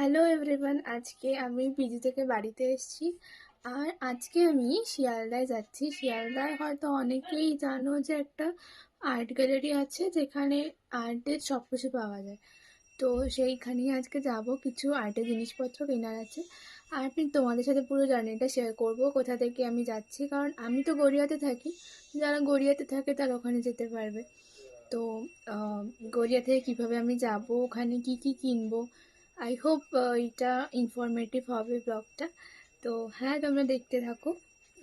Hello everyone, আজকে আমি PG থেকে বাড়িতে এসেছি। আর আজকে আমি শিয়ালদায় যাচ্ছি। শিয়ালদায় হয়তো অনেকেই জানো যে একটা আর্ট গ্যালারি আছে যেখানে আর্টের সব কিছু পাওয়া যায়। তো সেইখানেই আজকে যাব, কিছু আর্টের জিনিসপত্র কেনার আছে। আর আমি তোমাদের সাথে পুরো জার্নিটা শেয়ার করব, কোথা থেকে আমি যাচ্ছি, কারণ আমি তো গড়িয়াতে থাকি। যারা গড়িয়াতে থাকে তারা ওখানে যেতে পারবে। তো গড়িয়া থেকে কীভাবে আমি যাব, ওখানে কি কি কিনবো, আই হোপ এটা ইনফরমেটিভ হবে ব্লগটা। তো হ্যাঁ, তোমরা দেখতে থাকো,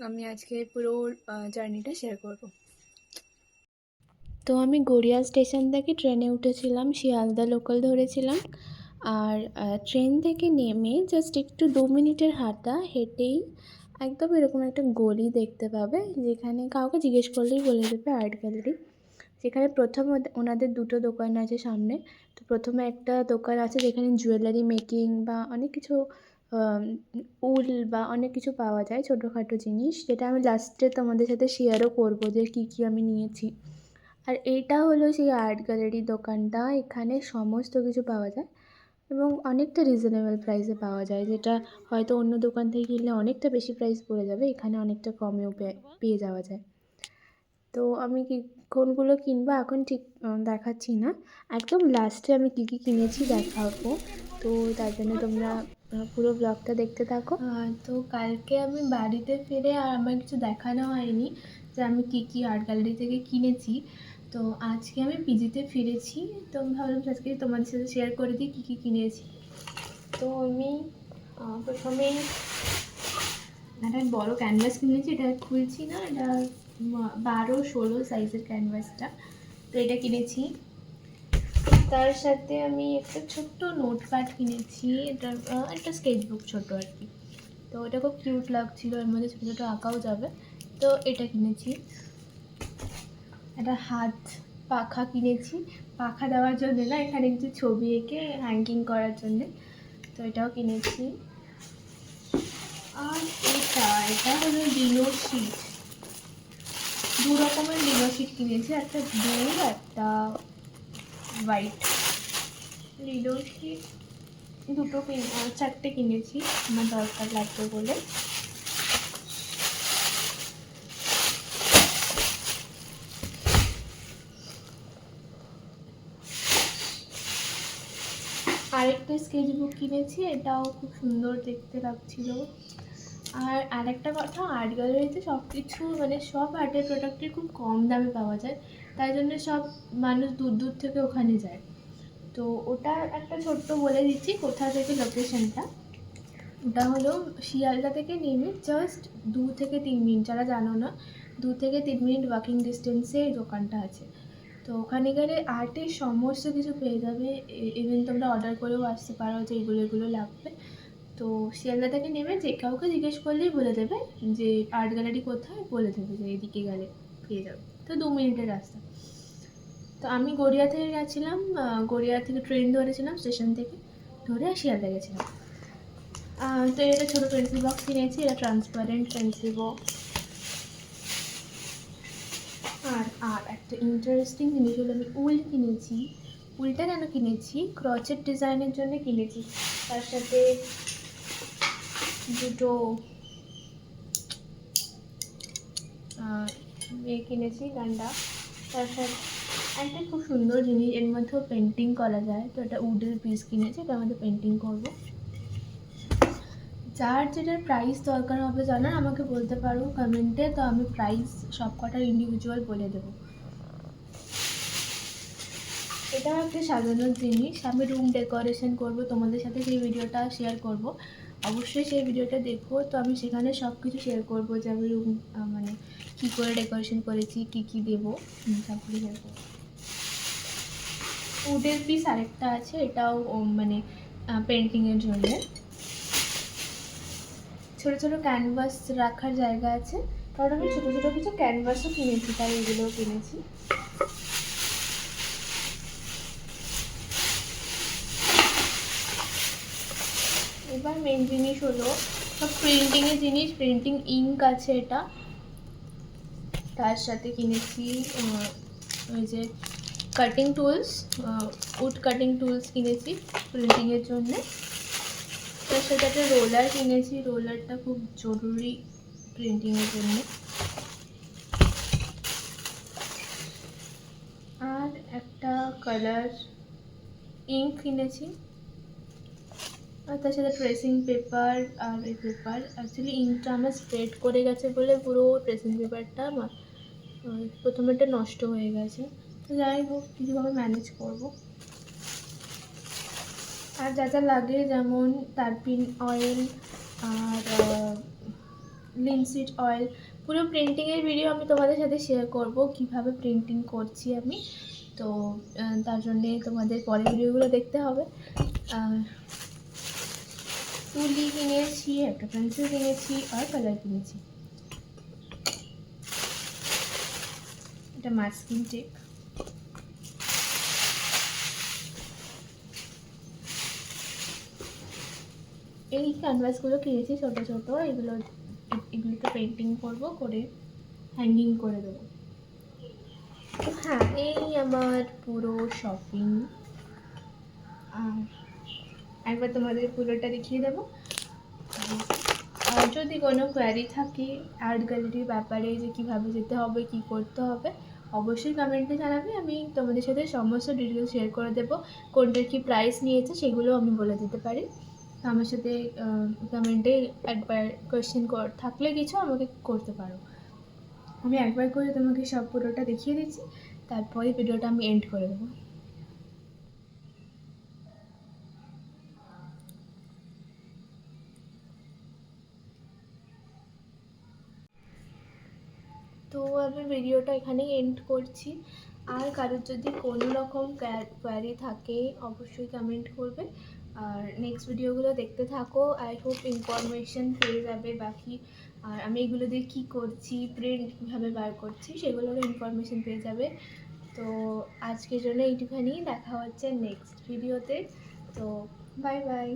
আমি আজকে পুরো জার্নিটা শেয়ার করব। তো আমি গড়িয়া স্টেশন থেকে ট্রেনে উঠেছিলাম, শিয়ালদা লোকাল ধরেছিলাম। আর ট্রেন থেকে নেমে জাস্ট একটু 2 মিনিটের হাঁটা হেঁটেই একদম এরকম একটা গলি দেখতে পাবে, যেখানে কাউকে জিজ্ঞেস করলেই বলে দেবে আর্ট গ্যালারি। যেখানে প্রথম ওনাদের দুটো দোকান আছে সামনে। তো প্রথমে একটা দোকান আছে যেখানে জুয়েলারি মেকিং বা অনেক কিছু উল বা অনেক কিছু পাওয়া যায়, ছোটোখাটো জিনিস, যেটা আমি লাস্টে তোমাদের সাথে শেয়ারও করবো যে কী কী আমি নিয়েছি। আর এইটা হলো সেই আর্ট গ্যালারির দোকানটা। এখানে সমস্ত কিছু পাওয়া যায় এবং অনেকটা রিজনেবল প্রাইসে পাওয়া যায়, যেটা হয়তো অন্য দোকান থেকে কিনলে অনেকটা বেশি প্রাইস পড়ে যাবে, এখানে অনেকটা কমেও পেয়ে যাওয়া যায়। তো আমি কোনগুলো কিনবো এখন ঠিক দেখাচ্ছি না, একদম লাস্টে আমি কী কী কিনেছি দেখাবো। তো তার জন্য তোমরা পুরো ব্লগটা দেখতে থাকো। তো কালকে আমি বাড়িতে ফিরে আর আমার কিছু দেখানো হয়নি যে আমি কী কী আর্ট গ্যালারি থেকে কিনেছি। তো আজকে আমি পিজিতে ফিরেছি, তো আমি ভাবলাম আজকে তোমাদের সাথে শেয়ার করে দিই কী কী কিনেছি। তো আমি প্রথমেই একটা বড় ক্যানভাস কিনেছি, এটা খুলছি না, এটা 12-16 সাইজের ক্যানভাসটা। তো এটা কিনেছি। তার সাথে আমি একটা ছোট্ট নোটপ্যাড কিনেছি, এটা একটা স্কেচবুক ছোট আর কি। তো এটা খুব কিউট লাগছিলো, এর মধ্যে ছোটো ছোটো আঁকাও যাবে। তো এটা কিনেছি। একটা হাত পাখা কিনেছি, পাখা দেওয়ার জন্য না, এখানে কিছু ছবি এঁকে হ্যাঙ্গিং করার জন্যে। তো এটাও কিনেছি। আর এটা হলো ডিনো শিট, 2 রকমের ডিনো শিট কিনেছি, একটা ব্লু একটা হোয়াইট। ডিনো শিট দুটো 4টে কিনেছি আমার দরকার লাগবে বলে। আরেকটা স্কেচবুক কিনেছি, এটাও খুব সুন্দর দেখতে লাগছিল। আর আরেকটা কথা, আর্ট গ্যালারিতে সব কিছু মানে সব আর্টের প্রোডাক্টই খুব কম দামে পাওয়া যায়, তাই জন্য সব মানুষ দূর দূর থেকে ওখানে যায়। তো ওটা একটা ছোট্ট বলে দিচ্ছি কোথা থেকে লোকেশনটা। ওটা হলো শিয়ালদা থেকে নেমে জাস্ট 2 থেকে 3 মিনিট, যারা জানো না, 2 থেকে 3 মিনিট ওয়াকিং ডিস্টেন্সে এই দোকানটা আছে। তো ওখানে গেলে আর্টের সমস্ত কিছু পেয়ে যাবে, ইভেন তোমরা অর্ডার করেও আসতে পারো যে এগুলো এগুলো লাগবে। তো শিয়ালদা থেকে নেমে যে কাউকে জিজ্ঞেস করলেই বলে দেবে যে আর্ট গ্যালারি কোথায়, বলে দেবে যে এদিকে গেলে পেয়ে যাবে। তো 2 মিনিটের রাস্তা। তো আমি গড়িয়া থেকে গেছিলাম, গড়িয়া থেকে ট্রেন ধরেছিলাম, স্টেশন থেকে ধরে শিয়ালদা গেছিলাম। তো এটা ছোটো পেন্সিল বক্স কিনেছি, এটা ট্রান্সপারেন্ট পেন্সিল বক্স। আর একটা ইন্টারেস্টিং জিনিস হলো আমি উল কিনেছি। উলটা কেন কিনেছি, ক্রচেট ডিজাইনের জন্য কিনেছি। তার সাথে দুটো কিনেছি ডান্ডা। তার সাথে একটা খুব সুন্দর জিনিস, এর মধ্যেও পেন্টিং করা যায়, তো এটা উডের পিস কিনেছি, এটার মধ্যে পেন্টিং করবো। যার যেটার প্রাইস দরকার হবে জানার, আমাকে বলতে পারো কমেন্টে, তো আমি প্রাইস সব কটার ইন্ডিভিজুয়াল বলে দেবো। এটাও একটা সাজানোর জিনিস, আমি রুম ডেকোরেশন করব, তোমাদের সাথে সেই ভিডিওটা শেয়ার করব, অবশ্যই সেই ভিডিওটা দেখো। তো আমি সেখানে সব কিছু শেয়ার করবো যে আমি রুম মানে কী করে ডেকোরেশন করেছি, কী কী দেবো, সব কিছু শেয়ার করবো। উডের পিস আরেকটা আছে, এটাও মানে পেন্টিংয়ের জন্য। ছোটো ছোটো ক্যানভাস রাখার জায়গা আছে, কারণ আমি ছোটো ছোটো কিছু ক্যানভাসও কিনেছি, তাই এগুলোও কিনেছি। এবার মেন জিনিস হলো সব প্রিন্টিংয়ের জিনিস, প্রিন্টিং ইঙ্ক আছে এটা। তার সাথে কিনেছি ওই যে cutting tools, wood cutting tools কিনেছি প্রিন্টিংয়ের জন্যে। তার সাথে একটা রোলার কিনেছি, রোলারটা খুব জরুরি প্রিন্টিংয়ের জন্য। আর একটা কালার ইঙ্ক কিনেছি, আর তার সাথে ট্রেসিং পেপার আর এই পেপার। অ্যাকচুয়ালি ইঙ্কটা আমার স্প্রেড করে গেছে বলে পুরো ট্রেসিং পেপারটা আমার প্রথমেটা নষ্ট হয়ে গেছে। তো যাই হোক, কিছুভাবে ম্যানেজ করব। আর যা যা লাগে, যেমন তারপিন অয়েল আর লিনসিড অয়েল। পুরো প্রিন্টিংয়ের ভিডিও আমি তোমাদের সাথে শেয়ার করব, কিভাবে প্রিন্টিং করছি আমি। তো তার জন্যে তোমাদের পরের ভিডিওগুলো দেখতে হবে। তুলি কিনেছি, একটা পেন্সিল কিনেছি আর কালার কিনেছি। এটা মাস্কিং টেপ। এই ক্যানভাসগুলো কিনেছি ছোটো ছোটো, এগুলোতে পেন্টিং করবো, করে হ্যাঙ্গিং করে দেবো। হ্যাঁ, এই আমার পুরো শপিং। আর একবার তোমাদের পুরোটা দেখিয়ে দেবো। আর যদি কোনো কোয়ারি থাকে আর্ট গ্যালারির ব্যাপারে, যে কীভাবে যেতে হবে, কী করতে হবে, অবশ্যই কমেন্টে জানাবে। আমি তোমাদের সাথে সমস্ত ডিটেলস শেয়ার করে দেবো। কোনটার কী প্রাইস নিয়েছে সেগুলো আমি বলে দিতে পারি। আমার সাথে কমেন্টে একবার কোয়েশ্চেন থাকলে কিছু আমাকে করতে পারো। আমি একবার করে তোমাকে সব পুরোটা দেখিয়ে দিচ্ছি, তারপরে ভিডিওটা আমি এন্ড করে দেবো। তো আমি ভিডিওটা এখানেই এন্ড করছি। আর কারোর যদি কোনো রকম কোয়ারি থাকে অবশ্যই কমেন্ট করবে। আর নেক্সট ভিডিওগুলো দেখতে থাকো। আই হোপ ইনফরমেশন পেয়ে যাবে বাকি। আর আমি এগুলো দিয়ে কী করছি, প্রিন্ট কীভাবে বার করছি, সেগুলোরও ইনফরমেশন পেয়ে যাবে। তো আজকের জন্য এইটুখানি, দেখা হচ্ছে নেক্সট ভিডিওতে। তো বাই বাই।